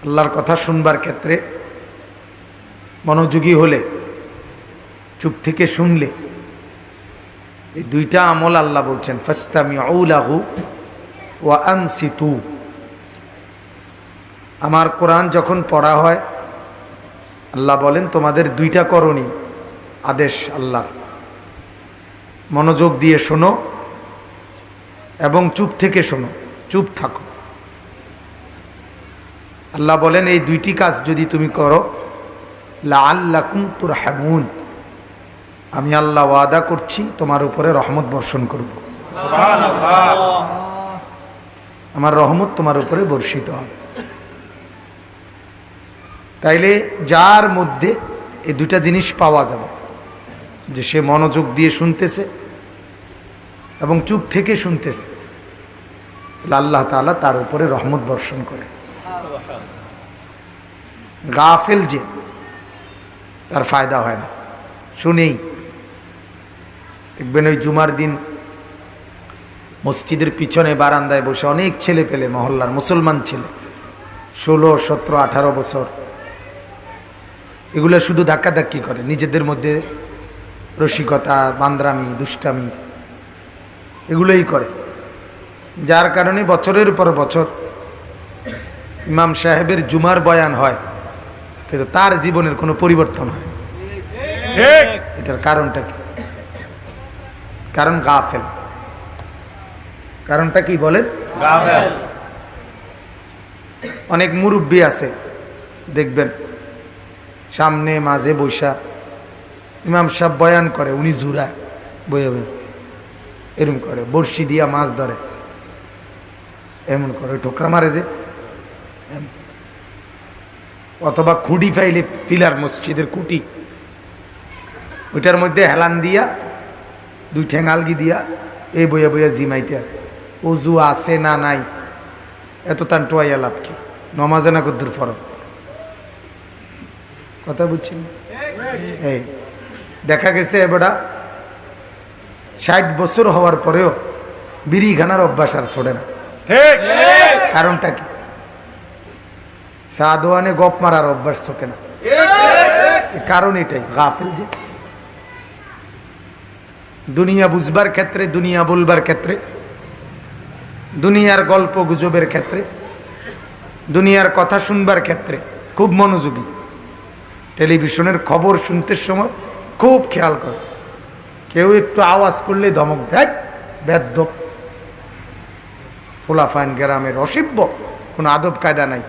আল্লাহর কথা শুনবার ক্ষেত্রে মনোযোগী হলে, চুপ থেকে শুনলে, এই দুইটা আমল আল্লাহ বলছেন ফাস্তামিউ লাহু ওয়া আনসিতু। আমার কোরআন যখন পড়া হয় আল্লাহ বলেন তোমাদের দুইটা করণীয় আদেশ আল্লাহর, মনোযোগ দিয়ে শোনো এবং চুপ থেকে শোনো, চুপ থাকো। আল্লাহ বলেন এই দুইটি কাজ যদি তুমি করো লাআল্লাকুম তুরহামুন, আমি আল্লাহ ওয়াদা করছি তোমার উপরে রহমত বর্ষণ করব। সুবহানাল্লাহ, আমার রহমত তোমার উপরে বর্ষিত হবে। তাইলে যার মধ্যে এই দুইটা জিনিস পাওয়া যাবে, যে সে মনোযোগ দিয়ে শুনতেছে এবং চুপ থেকে শুনতেছে, আল্লাহ তাআলা তার উপরে রহমত বর্ষণ করে। গাফেল যে, তার ফায়দা হয় না, শুনেই। দেখবেন ওই জুমার দিন মসজিদের পিছনে বারান্দায় বসে অনেক ছেলে পেলে, মহল্লার মুসলমান ছেলে, 16, 17, 18 বছর, এগুলো শুধু ধাক্কাধাক্কি করে, নিজেদের মধ্যে রসিকতা, বান্দরামি, দুষ্টামি এগুলোই করে। যার কারণে বছরের পর বছর ইমাম সাহেবের জুমার বয়ান হয় কিন্তু তার জীবনের কোনো পরিবর্তন হয়। এটার কারণটা কি? কারণ গাফেল। কারণটা কি বলেন? গাফেল। অনেক মুরব্বী আছে দেখবেন সামনে মাঝে বৈশা ইমাম সাহেব বয়ান করে, উনি জুরায় বইয়া এরম করে, বড়শি দিয়া মাছ ধরে, এমন করে ঠোকরা মারে যে, অথবা খুঁটি ফাইলে পিলার, মসজিদের খুঁটি, ওইটার মধ্যে হেলান দিয়া 2 ঠ্যাং আলগি দিয়া এই বইয়া বইয়া জিমাইতে আছে। অজু আছে না নাই এত তান টোয়াইয়া লাভ কি? নমাজে না কদ্দুর ফরক, কথা বুঝছেন? এই দেখা গেছে এবারটা 60 বছর হওয়ার পরেও বিড়ি খানার অভ্যাস আর ছোড়ে না। কারণটা কি? সাদোয়ানে গপ মারার অভ্যাস ছোটে না। কারণ এটাই, গাফিল যে। দুনিয়া বুঝবার ক্ষেত্রে, দুনিয়া বলবার ক্ষেত্রে, দুনিয়ার গল্প গুজবের ক্ষেত্রে, দুনিয়ার কথা শুনবার ক্ষেত্রে খুব মনোযোগী। টেলিভিশনের খবর শুনতে সময় খুব খেয়াল করে, কেউ একটু আওয়াজ করলে ধমক দেয়, বেদ্যপ, ফুলাফাইন গ্রামের অসভ্য, কোনো আদব কায়দা নাই।